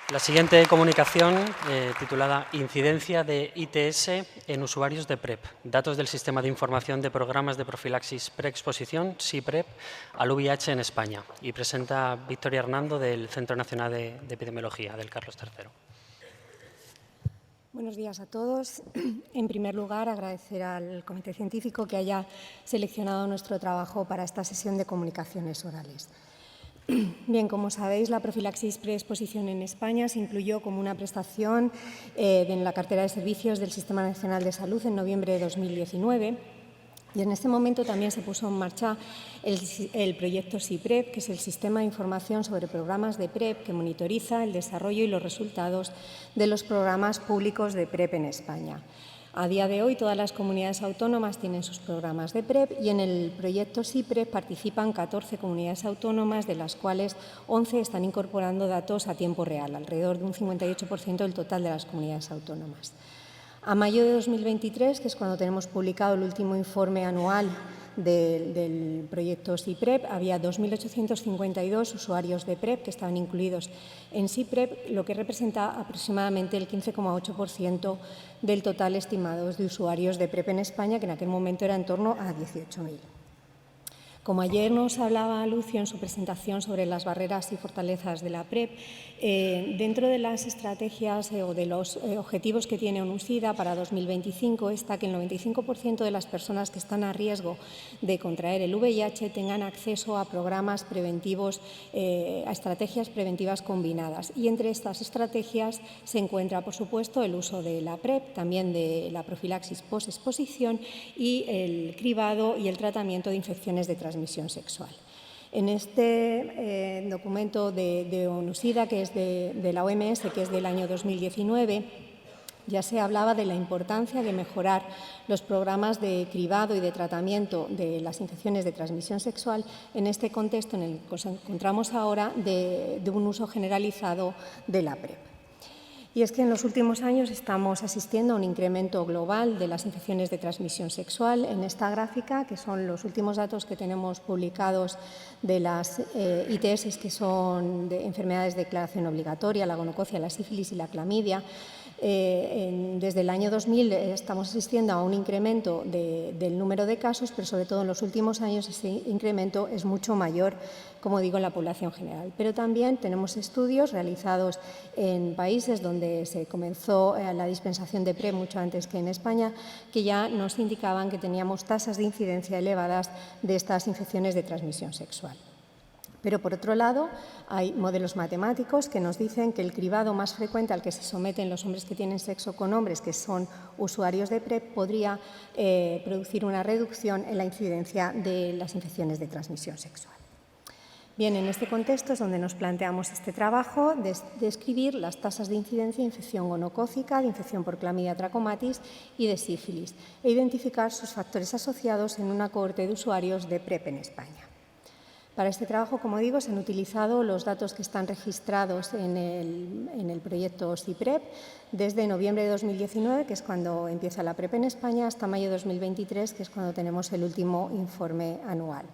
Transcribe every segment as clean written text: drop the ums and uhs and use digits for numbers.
La siguiente comunicación, titulada Incidencia de ITS en usuarios de PrEP, datos del Sistema de Información de Programas de Profilaxis Preexposición, SIPREP, al VIH en España, y presenta Victoria Hernando del Centro Nacional de Epidemiología del Carlos III. Buenos días a todos. En primer lugar, agradecer al Comité Científico que haya seleccionado nuestro trabajo para esta sesión de comunicaciones orales. Bien, como sabéis, la profilaxis preexposición en España se incluyó como una prestación en la cartera de servicios del Sistema Nacional de Salud en noviembre de 2019 y en este momento también se puso en marcha el proyecto SIPREP, que es el Sistema de Información sobre Programas de PrEP que monitoriza el desarrollo y los resultados de los programas públicos de PrEP en España. A día de hoy, todas las comunidades autónomas tienen sus programas de PrEP y en el proyecto SIPREP participan 14 comunidades autónomas, de las cuales 11 están incorporando datos a tiempo real, alrededor de un 58% del total de las comunidades autónomas. A mayo de 2023, que es cuando tenemos publicado el último informe anual del proyecto SIPREP, había 2.852 usuarios de PrEP que estaban incluidos en SIPREP, lo que representa aproximadamente el 15,8% del total estimado de usuarios de PrEP en España, que en aquel momento era en torno a 18.000. Como ayer nos hablaba Lucio en su presentación sobre las barreras y fortalezas de la PrEP, dentro de las estrategias o de los objetivos que tiene ONU-SIDA para 2025 está que el 95% de las personas que están a riesgo de contraer el VIH tengan acceso a programas preventivos, a estrategias preventivas combinadas. Y entre estas estrategias se encuentra, por supuesto, el uso de la PrEP, también de la profilaxis post-exposición y el cribado y el tratamiento de infecciones de transmisión sexual. En este documento de ONU-SIDA, que es de la OMS, que es del año 2019, ya se hablaba de la importancia de mejorar los programas de cribado y de tratamiento de las infecciones de transmisión sexual en este contexto en el que nos encontramos ahora de un uso generalizado de la PrEP. Y es que en los últimos años estamos asistiendo a un incremento global de las infecciones de transmisión sexual. En esta gráfica, que son los últimos datos que tenemos publicados de las ITS, que son de enfermedades de declaración obligatoria, la gonococia, la sífilis y la clamidia, desde el año 2000 estamos asistiendo a un incremento del número de casos, pero sobre todo en los últimos años ese incremento es mucho mayor, como digo, en la población general. Pero también tenemos estudios realizados en países donde se comenzó la dispensación de PrEP mucho antes que en España, que ya nos indicaban que teníamos tasas de incidencia elevadas de estas infecciones de transmisión sexual. Pero, por otro lado, hay modelos matemáticos que nos dicen que el cribado más frecuente al que se someten los hombres que tienen sexo con hombres que son usuarios de PrEP podría producir una reducción en la incidencia de las infecciones de transmisión sexual. Bien, en este contexto es donde nos planteamos este trabajo de describir las tasas de incidencia de infección gonocócica, de infección por clamidia trachomatis y de sífilis e identificar sus factores asociados en una cohorte de usuarios de PrEP en España. Para este trabajo, como digo, se han utilizado los datos que están registrados en el proyecto SIPREP desde noviembre de 2019, que es cuando empieza la PrEP en España, hasta mayo de 2023, que es cuando tenemos el último informe anual.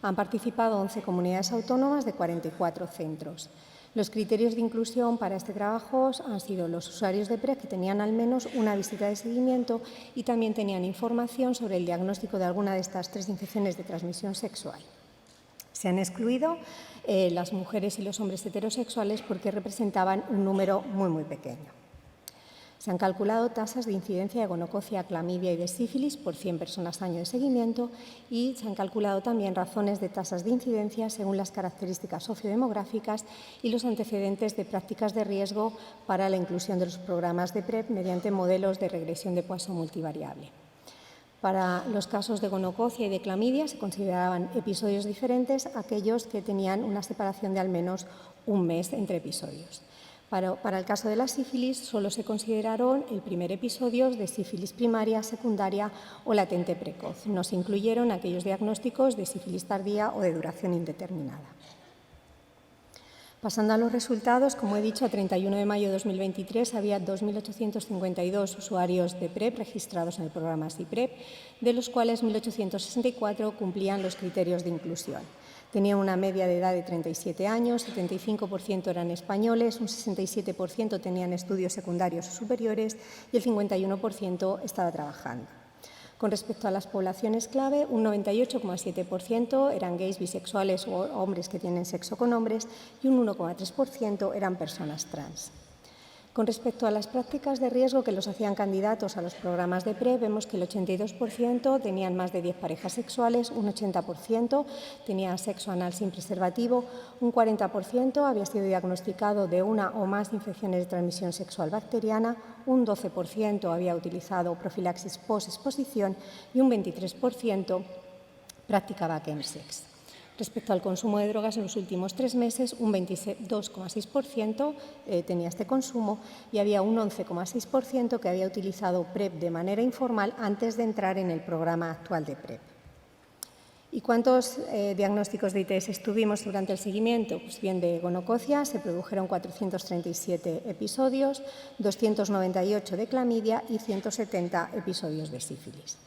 Han participado 11 comunidades autónomas de 44 centros. Los criterios de inclusión para este trabajo han sido los usuarios de PrEP que tenían al menos una visita de seguimiento y también tenían información sobre el diagnóstico de alguna de estas 3 infecciones de transmisión sexual. Se han excluido las mujeres y los hombres heterosexuales porque representaban un número muy pequeño. Se han calculado tasas de incidencia de gonococia, clamidia y de sífilis por 100 personas año de seguimiento y se han calculado también razones de tasas de incidencia según las características sociodemográficas y los antecedentes de prácticas de riesgo para la inclusión de los programas de PrEP mediante modelos de regresión de Poisson multivariable. Para los casos de gonococia y de clamidia se consideraban episodios diferentes aquellos que tenían una separación de al menos un mes entre episodios. Para el caso de la sífilis solo se consideraron el primer episodio de sífilis primaria, secundaria o latente precoz. No se incluyeron aquellos diagnósticos de sífilis tardía o de duración indeterminada. Pasando a los resultados, como he dicho, a 31 de mayo de 2023 había 2.852 usuarios de PrEP registrados en el programa SIPREP, de los cuales 1.864 cumplían los criterios de inclusión. Tenían una media de edad de 37 años, 75% eran españoles, un 67% tenían estudios secundarios o superiores y el 51% estaba trabajando. Con respecto a las poblaciones clave, un 98,7% eran gays, bisexuales o hombres que tienen sexo con hombres y un 1,3% eran personas trans. Con respecto a las prácticas de riesgo que los hacían candidatos a los programas de PrEP, vemos que el 82% tenían más de 10 parejas sexuales, un 80% tenía sexo anal sin preservativo, un 40% había sido diagnosticado de una o más infecciones de transmisión sexual bacteriana, un 12% había utilizado profilaxis post-exposición y un 23% practicaba chemsex. Respecto al consumo de drogas, en los últimos 3 meses, un 22,6% tenía este consumo y había un 11,6% que había utilizado PrEP de manera informal antes de entrar en el programa actual de PrEP. ¿Y cuántos diagnósticos de ITS tuvimos durante el seguimiento? Pues bien, de gonococia se produjeron 437 episodios, 298 de clamidia y 170 episodios de sífilis.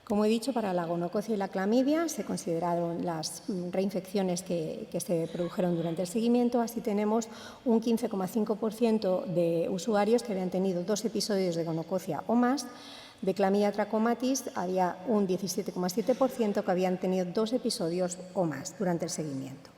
Como he dicho, para la gonococia y la clamidia se consideraron las reinfecciones que se produjeron durante el seguimiento. Así tenemos un 15,5% de usuarios que habían tenido 2 episodios de gonococia o más. De clamidia trachomatis había un 17,7% que habían tenido 2 episodios o más durante el seguimiento.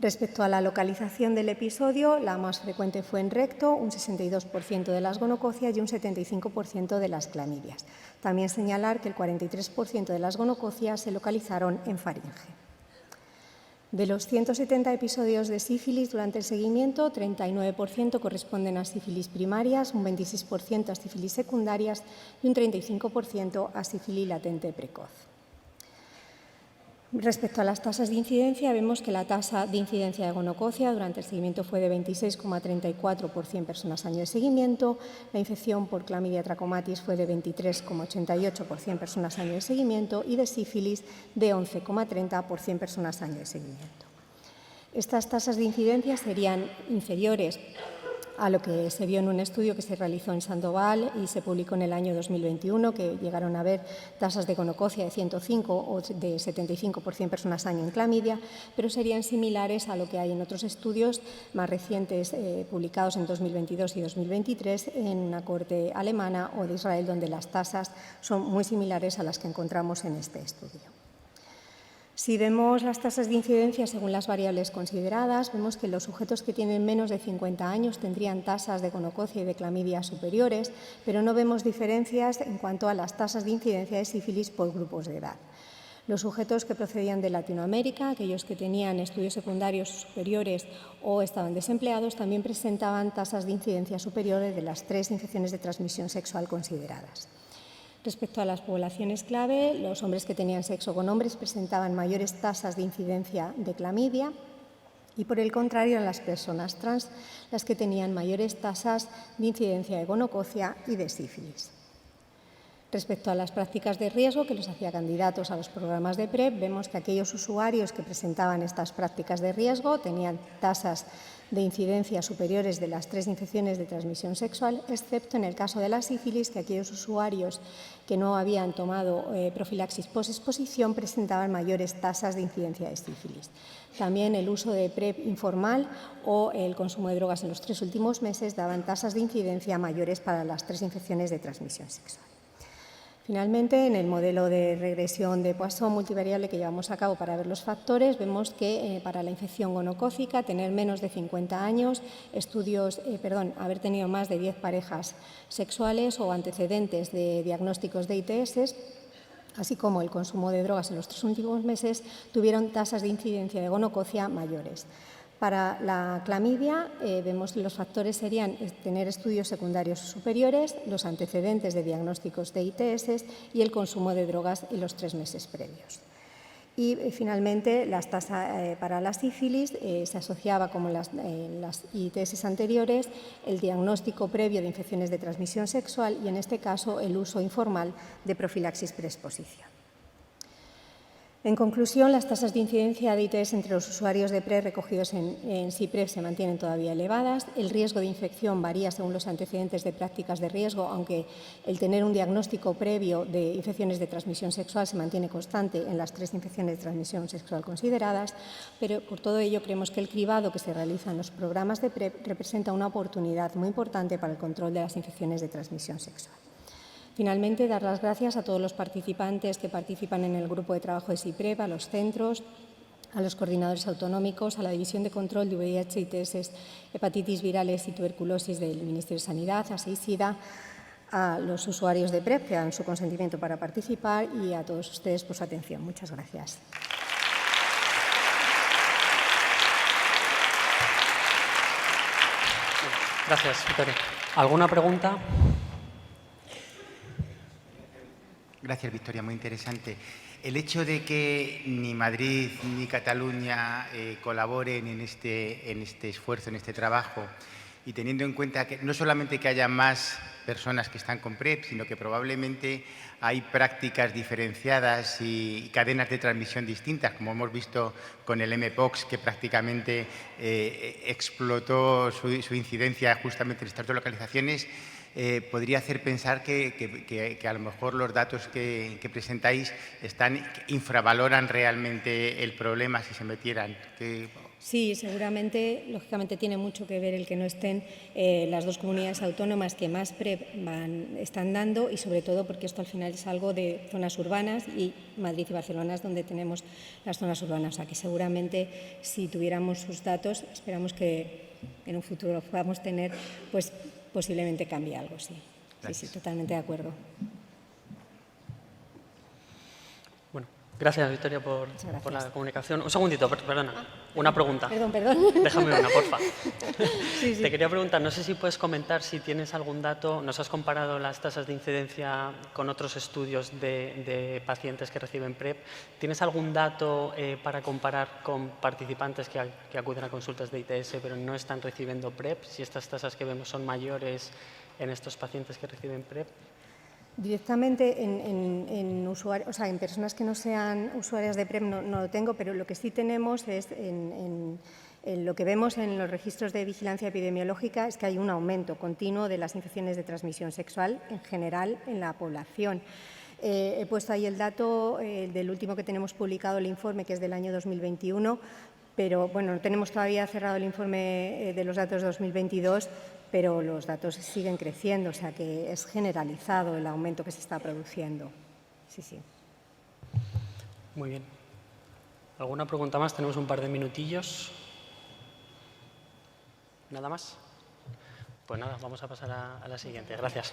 Respecto a la localización del episodio, la más frecuente fue en recto, un 62% de las gonococias y un 75% de las clamidias. También señalar que el 43% de las gonococias se localizaron en faringe. De los 170 episodios de sífilis durante el seguimiento, 39% corresponden a sífilis primarias, un 26% a sífilis secundarias y un 35% a sífilis latente precoz. Respecto a las tasas de incidencia, vemos que la tasa de incidencia de gonococia durante el seguimiento fue de 26,34 por 100 personas año de seguimiento, la infección por clamidia trachomatis fue de 23,88 por 100 personas año de seguimiento y de sífilis de 11,30 por 100 personas año de seguimiento. Estas tasas de incidencia serían inferiores a lo que se vio en un estudio que se realizó en Sandoval y se publicó en el año 2021, que llegaron a ver tasas de gonococia de 105 o de 75 por 100 personas año en clamidia, pero serían similares a lo que hay en otros estudios más recientes publicados en 2022 y 2023 en una corte alemana o de Israel, donde las tasas son muy similares a las que encontramos en este estudio. Si vemos las tasas de incidencia según las variables consideradas, vemos que los sujetos que tienen menos de 50 años tendrían tasas de gonococia y de clamidia superiores, pero no vemos diferencias en cuanto a las tasas de incidencia de sífilis por grupos de edad. Los sujetos que procedían de Latinoamérica, aquellos que tenían estudios secundarios superiores o estaban desempleados, también presentaban tasas de incidencia superiores de las 3 infecciones de transmisión sexual consideradas. Respecto a las poblaciones clave, los hombres que tenían sexo con hombres presentaban mayores tasas de incidencia de clamidia y, por el contrario, eran las personas trans las que tenían mayores tasas de incidencia de gonococia y de sífilis. Respecto a las prácticas de riesgo que los hacía candidatos a los programas de PrEP, vemos que aquellos usuarios que presentaban estas prácticas de riesgo tenían tasas de incidencia superiores de las 3 infecciones de transmisión sexual, excepto en el caso de la sífilis, que aquellos usuarios que no habían tomado profilaxis post-exposición presentaban mayores tasas de incidencia de sífilis. También el uso de PrEP informal o el consumo de drogas en los 3 últimos meses daban tasas de incidencia mayores para las 3 infecciones de transmisión sexual. Finalmente, en el modelo de regresión de Poisson multivariable que llevamos a cabo para ver los factores, vemos que para la infección gonocócica, tener menos de 50 años, haber tenido más de 10 parejas sexuales o antecedentes de diagnósticos de ITS, así como el consumo de drogas en los 3 últimos meses, tuvieron tasas de incidencia de gonococia mayores. Para la clamidia, vemos que los factores serían tener estudios secundarios superiores, los antecedentes de diagnósticos de ITS y el consumo de drogas en los 3 meses previos. Y finalmente, las tasas para la sífilis se asociaba, como en las ITS anteriores, el diagnóstico previo de infecciones de transmisión sexual y, en este caso, el uso informal de profilaxis preexposición. En conclusión, las tasas de incidencia de ITS entre los usuarios de PrEP recogidos en SIPREP se mantienen todavía elevadas. El riesgo de infección varía según los antecedentes de prácticas de riesgo, aunque el tener un diagnóstico previo de infecciones de transmisión sexual se mantiene constante en las 3 infecciones de transmisión sexual consideradas. Pero por todo ello creemos que el cribado que se realiza en los programas de PrEP representa una oportunidad muy importante para el control de las infecciones de transmisión sexual. Finalmente, dar las gracias a todos los participantes que participan en el grupo de trabajo de SIPREP, a los centros, a los coordinadores autonómicos, a la División de Control de VIH, ITS, hepatitis virales y tuberculosis del Ministerio de Sanidad, a SEISIDA, a los usuarios de PrEP que dan su consentimiento para participar y a todos ustedes por su atención. Muchas gracias. Gracias, Victoria. ¿Alguna pregunta? Gracias, Victoria, muy interesante. El hecho de que ni Madrid ni Cataluña colaboren en este esfuerzo, en este trabajo, y teniendo en cuenta que no solamente que haya más personas que están con PrEP, sino que probablemente hay prácticas diferenciadas y cadenas de transmisión distintas, como hemos visto con el Mpox, que prácticamente explotó su incidencia justamente en estas dos localizaciones, podría hacer pensar que a lo mejor los datos que presentáis infravaloran realmente el problema si se metieran. Sí, seguramente, lógicamente tiene mucho que ver el que no estén las dos comunidades autónomas que más PrEP están dando y sobre todo porque esto al final es algo de zonas urbanas y Madrid y Barcelona es donde tenemos las zonas urbanas. O sea que seguramente si tuviéramos sus datos, esperamos que en un futuro los podamos tener, pues posiblemente cambie algo, sí. Sí, totalmente de acuerdo. Bueno, gracias, Victoria, por la comunicación. Un segundito, perdona. Una pregunta. Perdón. Déjame una, porfa. Sí. Te quería preguntar, no sé si puedes comentar si tienes algún dato, nos has comparado las tasas de incidencia con otros estudios de pacientes que reciben PrEP. ¿Tienes algún dato para comparar con participantes que acuden a consultas de ITS pero no están recibiendo PrEP? Si estas tasas que vemos son mayores en estos pacientes que reciben PrEP. Directamente en usuarios, o sea, en personas que no sean usuarias de PrEP no lo tengo, pero lo que sí tenemos es en lo que vemos en los registros de vigilancia epidemiológica es que hay un aumento continuo de las infecciones de transmisión sexual en general en la población. He puesto ahí el dato del último que tenemos publicado, el informe, que es del año 2021, pero bueno, no tenemos todavía cerrado el informe de los datos de 2022, pero los datos siguen creciendo, o sea que es generalizado el aumento que se está produciendo. Sí. Muy bien. ¿Alguna pregunta más? Tenemos un par de minutillos. ¿Nada más? Pues nada, vamos a pasar a la siguiente. Gracias.